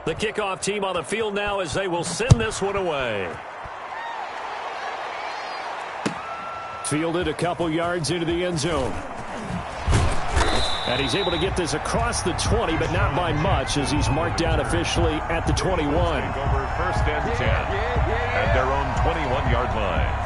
The kickoff team on the field now as they will send this one away. Fielded a couple yards into the end zone. And he's able to get this across the 20, but not by much as he's marked down officially at the 21. Over first and 10 at their own 21-yard line.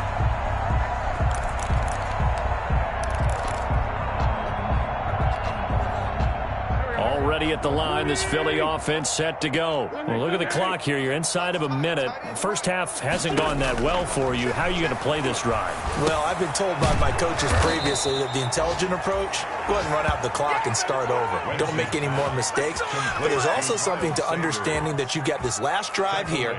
Already at the line, this Philly offense set to go. Well, look at the clock here. You're inside of a minute. First half hasn't gone that well for you. How are you going to play this drive? Well, I've been told by my coaches previously that the intelligent approach, go ahead and run out the clock and start over. Don't make any more mistakes. But there's also something to understanding that you get this last drive here.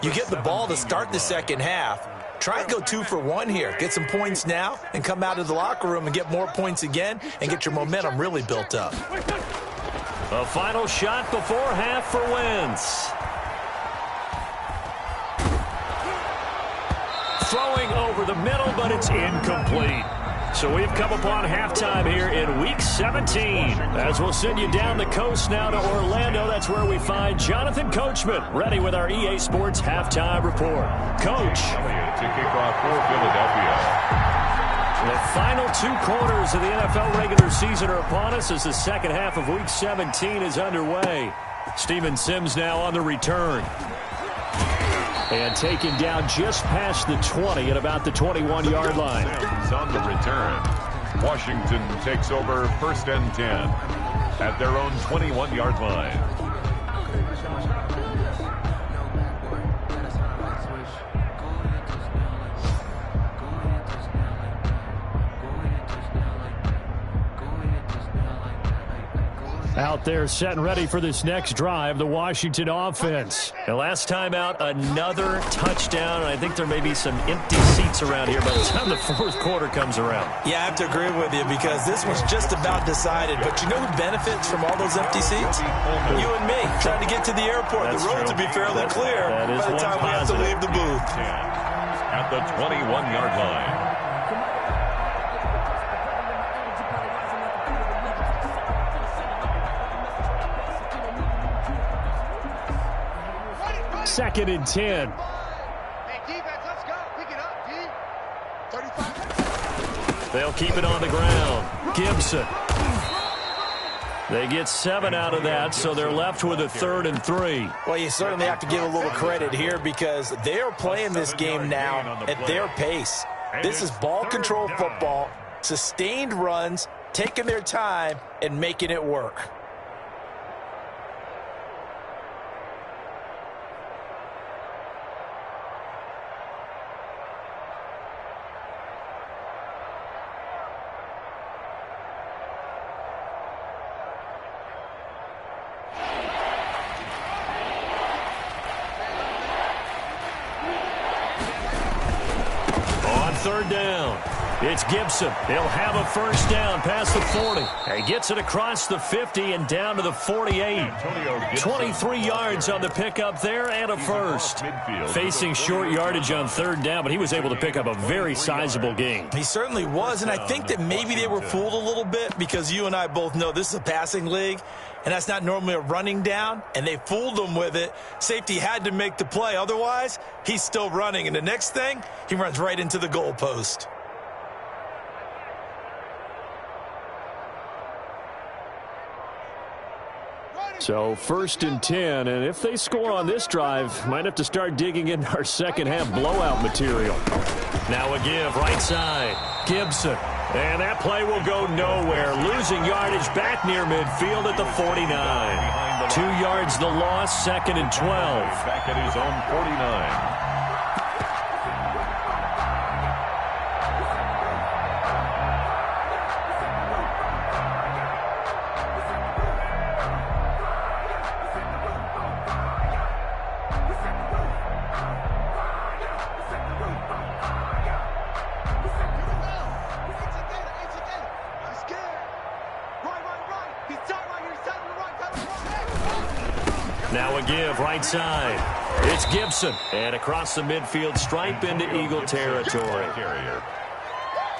You get the ball to start the second half. Try and go 2 for 1 here. Get some points now and come out of the locker room and get more points again and get your momentum really built up. A final shot before half for Wentz. Throwing over the middle, but it's incomplete. So we've come upon halftime here in Week 17. As we'll send you down the coast now to Orlando, that's where we find Jonathan Coachman, ready with our EA Sports Halftime Report. Coach. To kick off for Philadelphia. The final 2 quarters of the NFL regular season are upon us as the second half of Week 17 is underway. Steven Sims now on the return. And taken down just past the 20 at about the 21-yard line. Sims on the return. Washington takes over first and 10 at their own 21-yard line. Out there set and ready for this next drive, the Washington offense. The last time out, another touchdown, and I think there may be some empty seats around here by the time the fourth quarter comes around. Yeah, I have to agree with you because this one's just about decided. But you know who benefits from all those empty seats? You and me, trying to get to the airport. That's the roads true. will be fairly clear by the time we have to leave the booth. At the 21-yard line. Second and 10. They'll keep it on the ground. Gibson. They get 7 out of that, so they're left with a 3rd and 3. Well, you certainly have to give a little credit here because they're playing this game now at their pace. This is ball control football, sustained runs, taking their time, and making it work. Third down. It's Gibson. He'll have a first down past the 40. He gets it across the 50 and down to the 48. 23 yards on the pickup there and a first. Facing short yardage on third down, but he was able to pick up a very sizable gain. He certainly was, and I think that maybe they were fooled a little bit because you and I both know this is a passing league, and that's not normally a running down, and they fooled him with it. Safety had to make the play. Otherwise, he's still running, and the next thing, he runs right into the goalpost. So first and 10, and if they score on this drive, might have to start digging into our second half blowout material. Now a give right side. Gibson. And that play will go nowhere. Losing yardage back near midfield at the 49. 2 yards the loss, 2nd and 12. Back at his own 49. Now a give right side. It's Gibson. And across the midfield stripe into Eagle territory.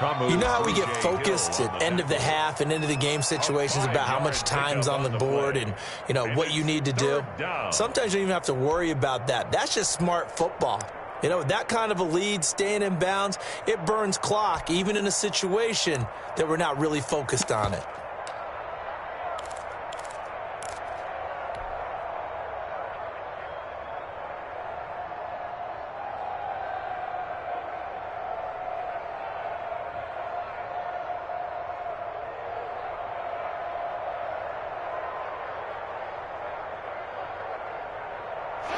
You know how we get focused at end of the half and into the game situations about how much time's on the board and, you know, what you need to do? Sometimes you don't even have to worry about that. That's just smart football. You know, with that kind of a lead, staying in bounds, it burns clock, even in a situation that we're not really focused on it.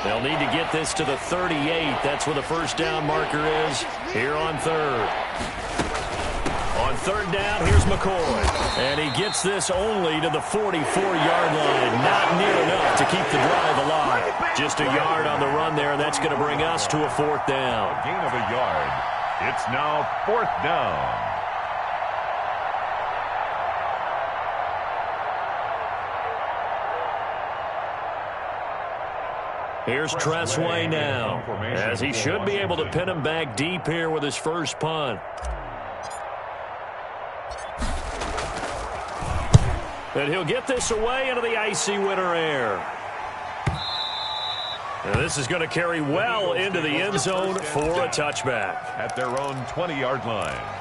They'll need to get this to the 38. That's where the first down marker is here on third. On third down, here's McCoy. And he gets this only to the 44-yard line. Not near enough to keep the drive alive. Just a yard on the run there, and that's going to bring us to a fourth down. Gain of a yard. It's now fourth down. Here's Tressway now, as he should be able to pin him back deep here with his first punt. And he'll get this away into the icy winter air. And this is going to carry well into the end zone for a touchback. At their own 20-yard line.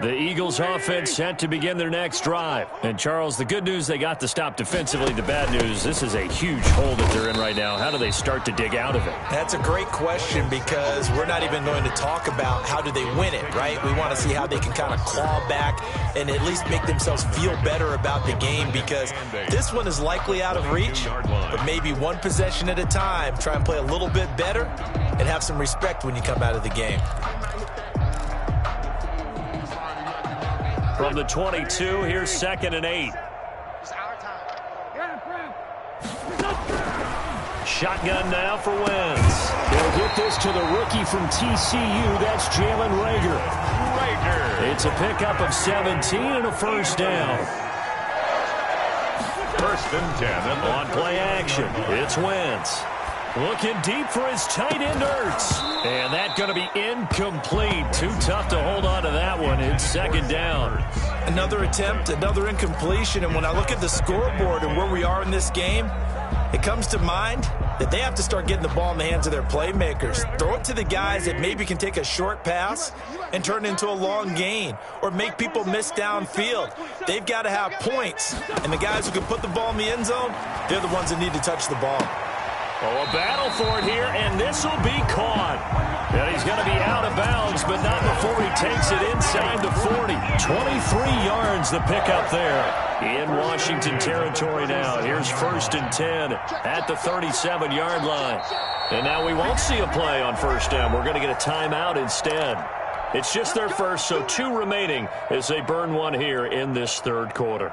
The Eagles offense set to begin their next drive. And, Charles, the good news, they got the stop defensively. The bad news, this is a huge hole that they're in right now. How do they start to dig out of it? That's a great question because we're not even going to talk about how do they win it, right? We want to see how they can kind of claw back and at least make themselves feel better about the game because this one is likely out of reach, but maybe one possession at a time. Try and play a little bit better and have some respect when you come out of the game. From the 22, here's 2nd and 8. Shotgun now for Wentz. They'll get this to the rookie from TCU. That's Jalen Reagor. It's a pickup of 17 and a first down. First and 10. On play action, it's Wentz. Looking deep for his tight end, Ertz. And that's going to be incomplete. Too tough to hold on to that one. It's second down. Another attempt, another incompletion. And when I look at the scoreboard and where we are in this game, it comes to mind that they have to start getting the ball in the hands of their playmakers. Throw it to the guys that maybe can take a short pass and turn it into a long gain or make people miss downfield. They've got to have points. And the guys who can put the ball in the end zone, they're the ones that need to touch the ball. Oh, a battle for it here, and this will be caught. And he's going to be out of bounds, but not before he takes it inside the 40. 23 yards the pickup there. In Washington territory now. Here's 1st and 10 at the 37-yard line. And now we won't see a play on first down. We're going to get a timeout instead. It's just their first, so 2 remaining as they burn one here in this third quarter.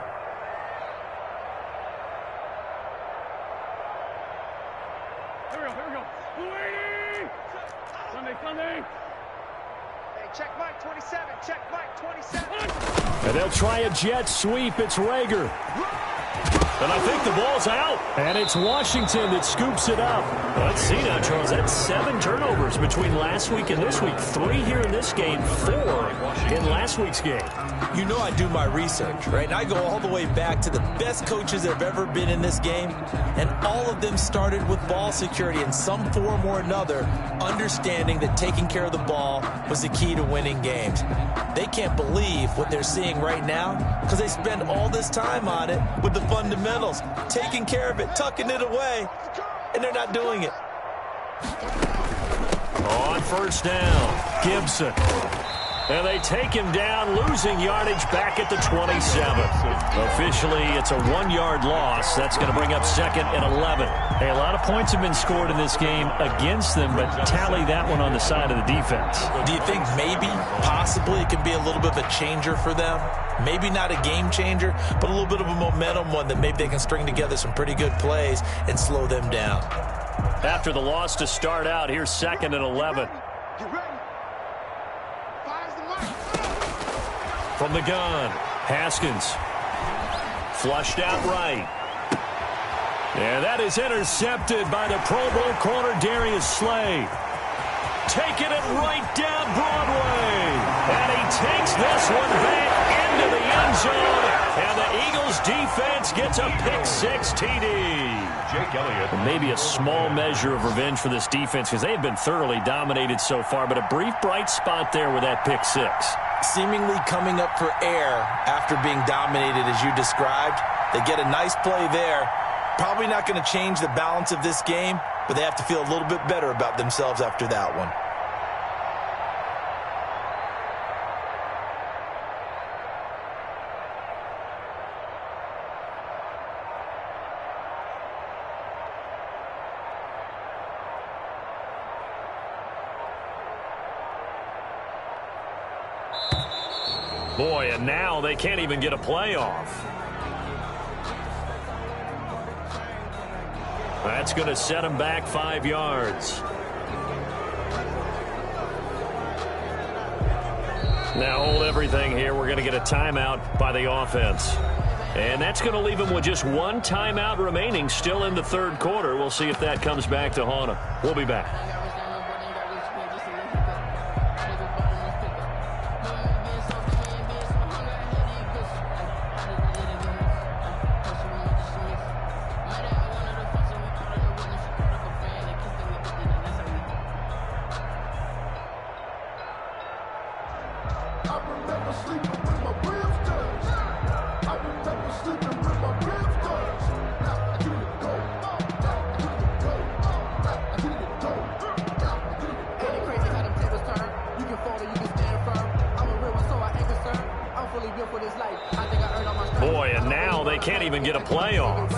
And they'll try a jet sweep. It's Reagor. And I think the ball's out. And it's Washington that scoops it up. Let's see now, Charles. That's 7 turnovers between last week and this week. 3 here in this game, 4 in last week's game. You know I do my research, right? And I go all the way back to the best coaches that have ever been in this game. And all of them started with ball security in some form or another, understanding that taking care of the ball was the key to winning games. They can't believe what they're seeing right now because they spend all this time on it with the fundamentals, taking care of it, tucking it away, and they're not doing it. On first down, Gibson. And they take him down, losing yardage back at the 27. Officially, it's a 1-yard loss. That's going to bring up 2nd and 11. Hey, a lot of points have been scored in this game against them, but tally that one on the side of the defense. Do you think maybe, possibly, it can be a little bit of a changer for them? Maybe not a game changer, but a little bit of a momentum one that maybe they can string together some pretty good plays and slow them down. After the loss to start out, here's 2nd and 11. From the gun, Haskins. Flushed out right. And that is intercepted by the Pro Bowl corner Darius Slay. Taking it right down Broadway. And he takes this one back into the end zone. And the Eagles defense gets a pick-6 TD. Jake Elliott. Maybe a small measure of revenge for this defense because they have been thoroughly dominated so far, but a brief bright spot there with that pick-6. Seemingly coming up for air after being dominated as you described. They get a nice play there. Probably not going to change the balance of this game, but they have to feel a little bit better about themselves after that one. Boy, and now they can't even get a playoff. That's going to set them back 5 yards. Now hold everything here. We're going to get a timeout by the offense. And that's going to leave them with just 1 timeout remaining still in the 3rd quarter. We'll see if that comes back to haunt them. We'll be back. Boy, and now they can't even get a playoff.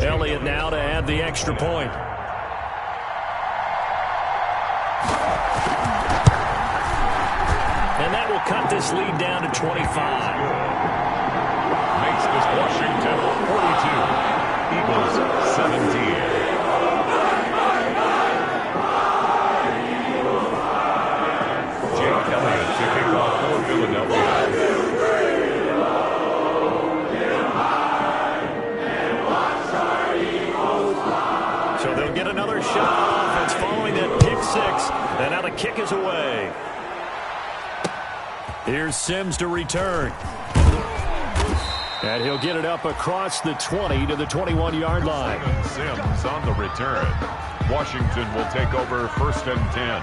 Elliott now to add the extra point. And that will cut this lead down to 25. Makes this Washington 42. Eagles 17. Jake Elliott to kick off for Philadelphia. So they'll get another shot on offense following that pick-6. And now the kick is away. Here's Sims to return. And he'll get it up across the 20 to the 21-yard line. Sims on the return. Washington will take over 1st and 10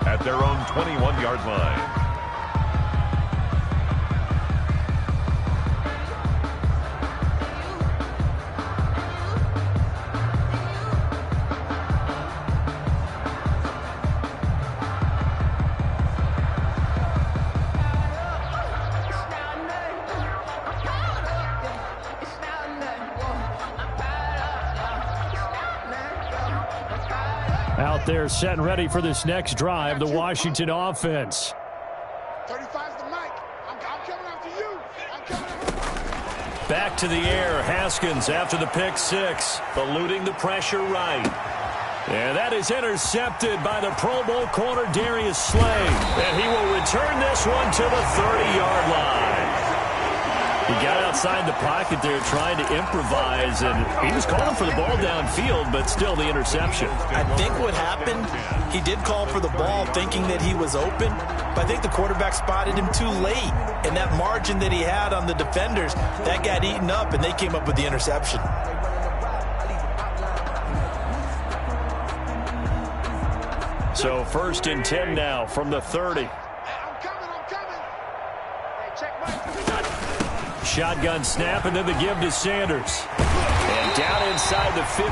at their own 21-yard line. Out there set and ready for this next drive, the Washington offense. 35's the mic. Back to the air. Haskins after the pick six. Eluding the pressure right. And that is intercepted by the Pro Bowl corner Darius Slay. And he will return this one to the 30-yard line. He got outside the pocket there trying to improvise, and he was calling for the ball downfield, but still the interception. I think what happened, he did call for the ball thinking that he was open, but I think the quarterback spotted him too late. And that margin that he had on the defenders, that got eaten up, and they came up with the interception. So 1st and 10 now from the 30. Shotgun snap, and then the give to Sanders. And down inside the 15,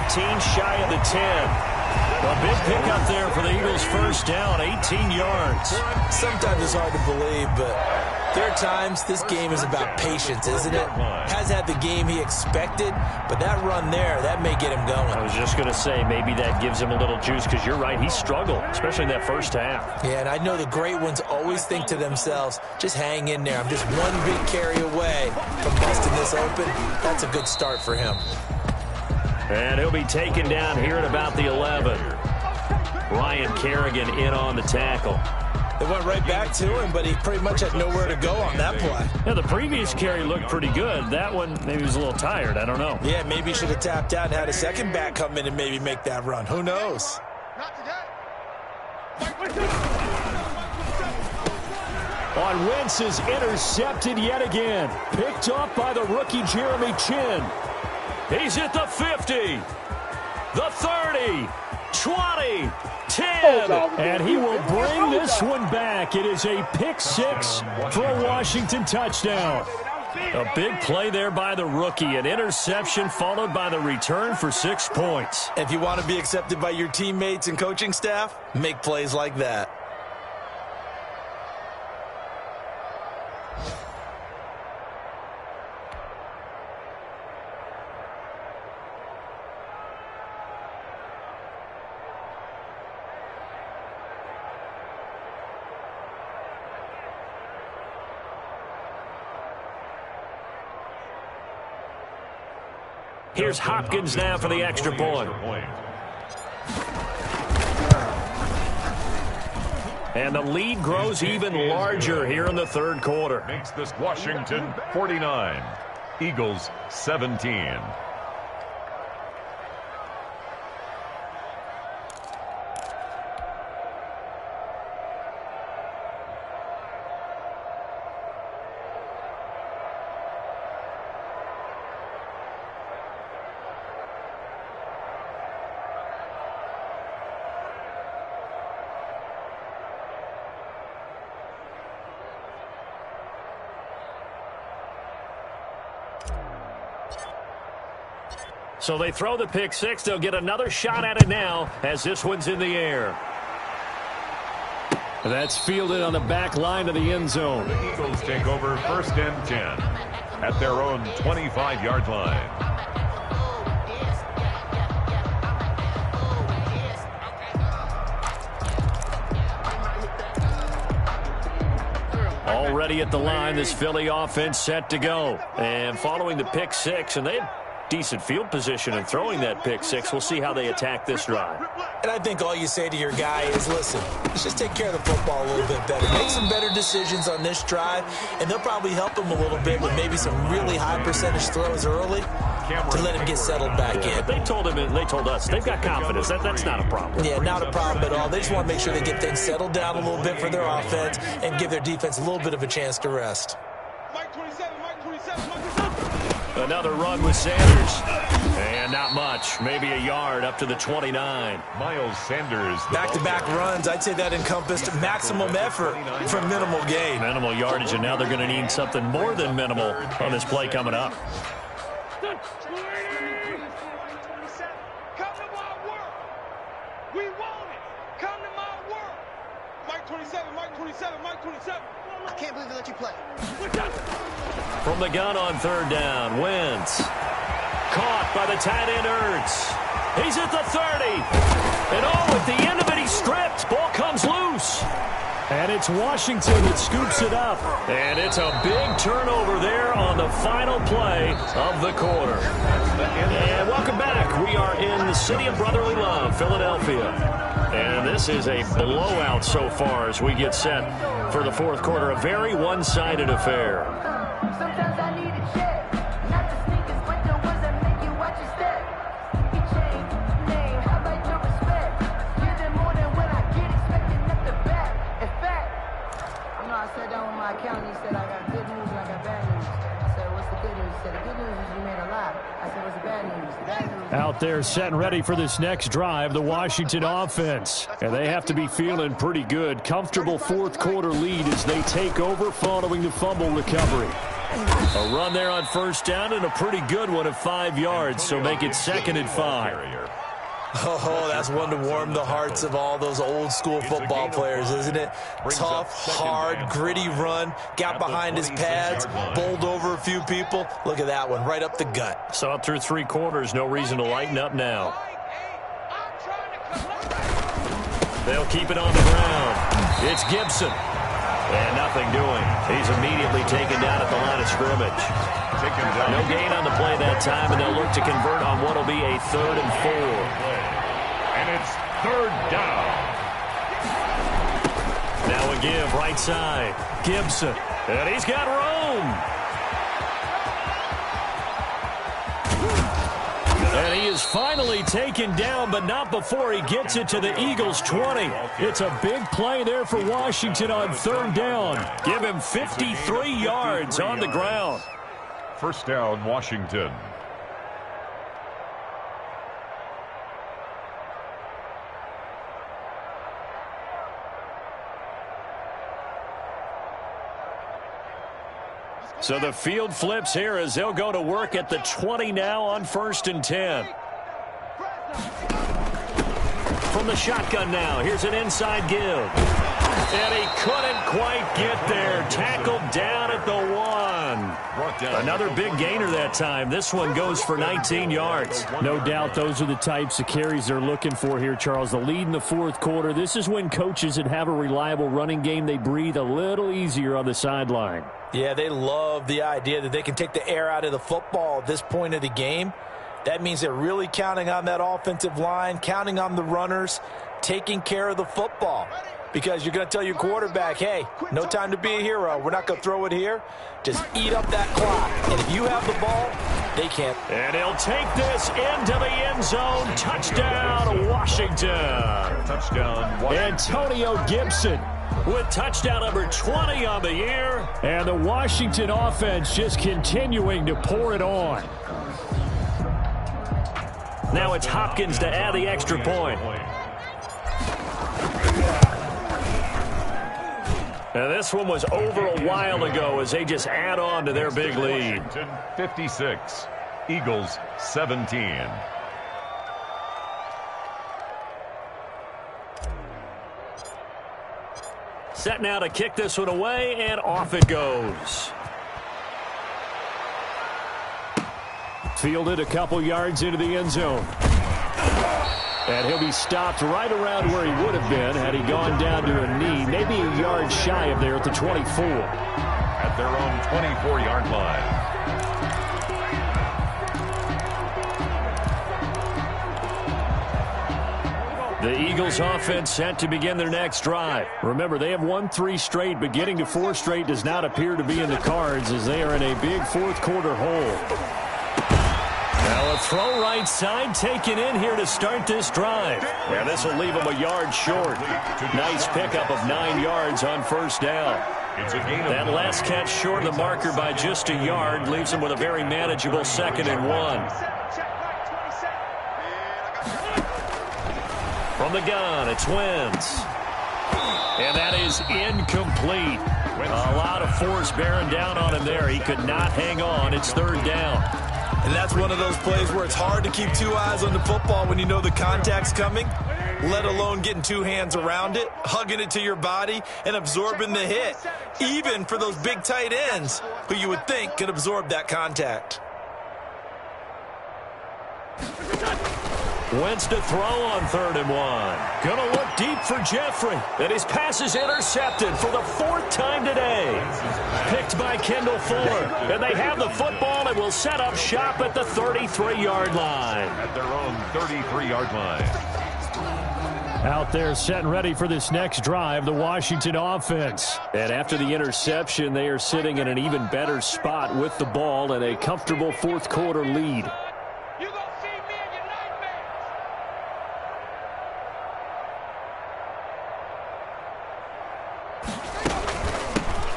shy of the 10. A big pickup there for the Eagles' first down, 18 yards. Sometimes it's hard to believe, but there are times this game is about patience, isn't it? Has had the game he expected, but that run there, that may get him going. I was just going to say, maybe that gives him a little juice, because you're right, he struggled, especially in that first half. Yeah, and I know the great ones always think to themselves, just hang in there. I'm just one big carry away from busting this open. That's a good start for him. And he'll be taken down here at about the 11. Ryan Kerrigan in on the tackle. They went right back to him, but he pretty much had nowhere to go on that play. Yeah, the previous carry looked pretty good. That one, maybe he was a little tired. I don't know. Yeah, maybe he should have tapped out and had a second back come in and maybe make that run. Who knows? On Wentz is intercepted yet again. Picked up by the rookie Jeremy Chin. He's at the 50, the 30, 20, 10, and he will bring this one back. It is a pick six for a Washington touchdown. A big play there by the rookie, an interception followed by the return for 6 points. If you want to be accepted by your teammates and coaching staff, make plays like that. Here's Hopkins now for the extra point. And the lead grows even larger here in the third quarter. Makes this Washington 49, Eagles 17. So they throw the pick six. They'll get another shot at it now as this one's in the air. That's fielded on the back line of the end zone. The Eagles take over 1st and 10 at their own 25-yard line. Already at the line, this Philly offense set to go. And following the pick six, and they had decent field position and throwing that pick six. We'll see how they attack this drive. And I think all you say to your guy is, listen, let's just take care of the football a little bit better. Make some better decisions on this drive, and they'll probably help him a little bit with maybe some really high percentage throws early to let him get settled back in. But they told him and they told us they've got confidence. That's not a problem. Yeah, not a problem at all. They just want to make sure they get things settled down a little bit for their offense and give their defense a little bit of a chance to rest. Another run with Sanders. And not much. Maybe a yard up to the 29. Miles Sanders. Back-to-back runs. I'd say that encompassed maximum effort for minimal gain. Minimal yardage, and now they're going to need something more than minimal on this play coming up. I can't believe they let you play. From the gun on third down, Wentz. Caught by the tight end Ertz. He's at the 30. And at the end of it, he's stripped. Ball comes loose. And it's it's Washington that scoops it up. And it's a big turnover there on the final play of the quarter. And welcome back. We are in the city of brotherly love, Philadelphia. And this is a blowout so far as we get set for the fourth quarter. A very one-sided affair. Sometimes I need a check. Not the sneakers, but the ones that make you watch your step. You change name, how about your respect? Give them more than when I get expecting at the back. In fact, you know, I sat down with my accountant. He said I got good news and I got bad news. I said, what's the good news? He said, the good news is you made a lot. I said, what's the bad news? The bad news. Out there set and ready for this next drive, the Washington offense. And they have to be feeling pretty good. Comfortable fourth quarter lead as they take over following the fumble recovery. A run there on first down and a pretty good one of 5 yards, so make it 2nd and 5. Oh, that's one to warm the hearts of all those old school football players, isn't it? Tough, hard, gritty run, got behind his pads, bowled over a few people. Look at that one, right up the gut. Saw it through 3 quarters, no reason to lighten up now. They'll keep it on the ground. It's Gibson. And nothing doing. He's immediately taken down at the line of scrimmage. No gain on the play that time, and they'll look to convert on what will be a 3rd and 4. And it's 3rd down. Now a give, right side. Gibson. And he's got room. And he is finally taken down, but not before he gets it to the Eagles' 20. It's a big play there for Washington on 3rd down. Give him 53 yards on the ground. First down, Washington. So the field flips here as they'll go to work at the 20 now on 1st and 10. From the shotgun now, here's an inside give. And he couldn't quite get there. Tackled down at the 1. Another big gainer that time. This one goes for 19 yards. No doubt those are the types of carries they're looking for here, Charles. The lead in the fourth quarter. This is when coaches that have a reliable running game, they breathe a little easier on the sideline. Yeah, they love the idea that they can take the air out of the football at this point of the game. That means they're really counting on that offensive line, counting on the runners, taking care of the football. Because you're going to tell your quarterback, hey, no time to be a hero. We're not going to throw it here. Just eat up that clock. And if you have the ball, they can't. And he'll take this into the end zone. Touchdown, Washington. Touchdown, Washington. Antonio Gibson with touchdown number 20 on the year. And the Washington offense just continuing to pour it on. Now it's Hopkins to add the extra point. Now this one was over a while ago as they just add on to their big lead. Washington 56, Eagles 17. Set now to kick this one away, and off it goes. Fielded a couple yards into the end zone. And he'll be stopped right around where he would have been had he gone down to a knee, maybe a yard shy of there at the 24. At their own 24-yard line. The Eagles offense set to begin their next drive. Remember, they have won 3 straight, but getting to 4 straight does not appear to be in the cards as they are in a big fourth quarter hole. Now a throw right side taken in here to start this drive. And this will leave them a yard short. Nice pickup of 9 yards on first down. It's a gain of that last catch short of the marker by just a yard leaves them with a very manageable 2nd and 1. From the gun, it's Wentz. And that is incomplete. A lot of force bearing down on him there. He could not hang on. It's 3rd down. And that's one of those plays where it's hard to keep 2 eyes on the football when you know the contact's coming, let alone getting 2 hands around it, hugging it to your body, and absorbing the hit, even for those big tight ends who you would think could absorb that contact. Wentz to throw on 3rd and 1. Gonna look deep for Jeffrey. And his pass is intercepted for the 4th time today. Picked by Kendall Fuller. And they have the football and will set up shop at the 33-yard line. At their own 33-yard line. Out there set and ready for this next drive, the Washington offense. And after the interception, they are sitting in an even better spot with the ball and a comfortable 4th quarter lead.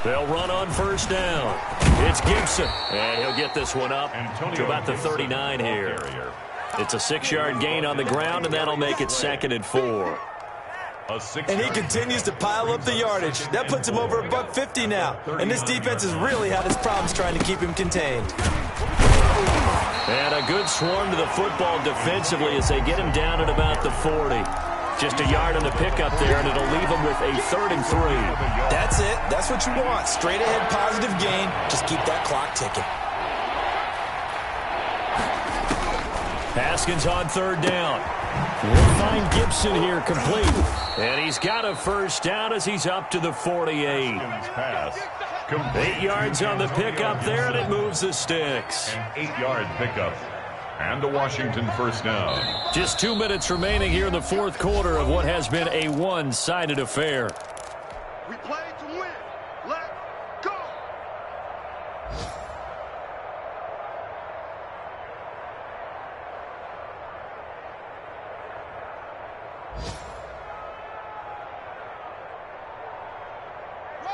They'll run on 1st down. It's Gibson, and he'll get this one up to about the 39 here. It's a 6-yard gain on the ground, and that'll make it 2nd and 4. And he continues to pile up the yardage. That puts him over $150 now. And this defense has really had its problems trying to keep him contained. And a good swarm to the football defensively as they get him down at about the 40. Just a yard on the pickup there, and it'll leave him with a 3rd and 3. That's it. That's what you want. Straight ahead positive gain. Just keep that clock ticking. Haskins on 3rd down. We'll find Gibson here complete. And he's got a 1st down as he's up to the 48. 8 yards on the pickup there, and it moves the sticks. An 8-yard pickup. And a Washington 1st down. Just 2 minutes remaining here in the 4th quarter of what has been a one-sided affair. We play to win. Let's go.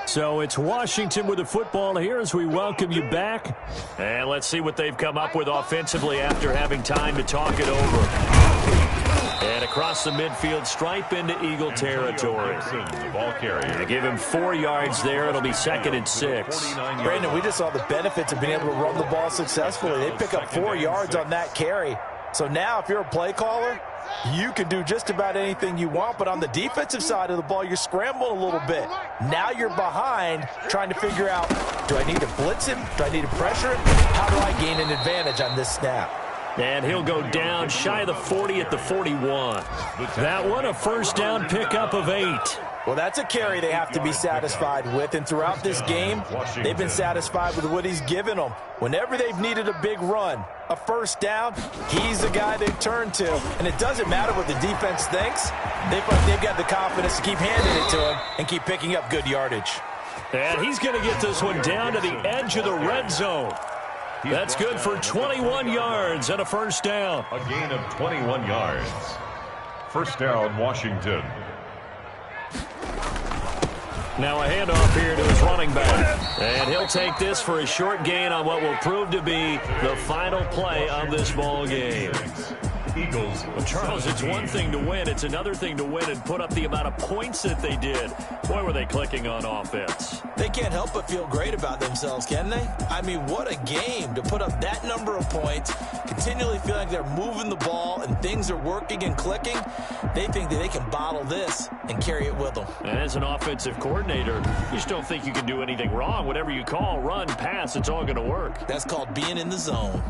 So it's Washington with the football here as we welcome you back. And let's see what they've come up with offensively after having time to talk it over. And across the midfield stripe into Eagle territory. The ball carrier. They give him 4 yards there. It'll be 2nd and 6. Brandon, we just saw the benefits of being able to run the ball successfully. They pick up 4 yards on that carry. So now if you're a play caller, you can do just about anything you want, but on the defensive side of the ball, you're scrambling a little bit. Now you're behind trying to figure out, do I need to blitz him? Do I need to pressure him? How do I gain an advantage on this snap? And he'll go down shy of the 40 at the 41. That one a 1st down pickup of 8. Well, that's a carry they have to be satisfied with, and throughout this game, they've been satisfied with what he's given them. Whenever they've needed a big run, a 1st down, he's the guy they've turned to. And it doesn't matter what the defense thinks. They've got the confidence to keep handing it to him and keep picking up good yardage. And he's going to get this one down to the edge of the red zone. That's good for 21 yards and a 1st down. A gain of 21 yards. 1st down, Washington. Now a handoff here to his running back. And he'll take this for a short gain on what will prove to be the final play of this ball game. Eagles. Well, Charles, it's one thing to win. It's another thing to win and put up the amount of points that they did. Boy, were they clicking on offense. They can't help but feel great about themselves, can they? I mean, what a game to put up that number of points, continually feel like they're moving the ball and things are working and clicking. They think that they can bottle this and carry it with them. And as an offensive coordinator, you just don't think you can do anything wrong. Whatever you call, run, pass, it's all going to work. That's called being in the zone.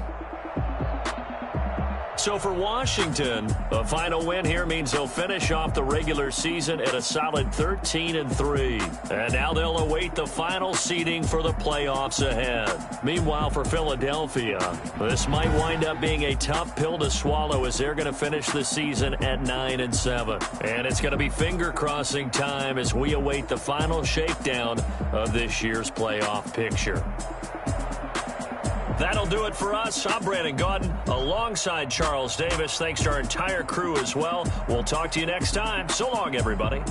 So for Washington, a final win here means they'll finish off the regular season at a solid 13-3. And now they'll await the final seeding for the playoffs ahead. Meanwhile, for Philadelphia, this might wind up being a tough pill to swallow as they're going to finish the season at 9-7. And it's going to be finger-crossing time as we await the final shakedown of this year's playoff picture. That'll do it for us. I'm Brandon Gaudin alongside Charles Davis. Thanks to our entire crew as well. We'll talk to you next time. So long, everybody.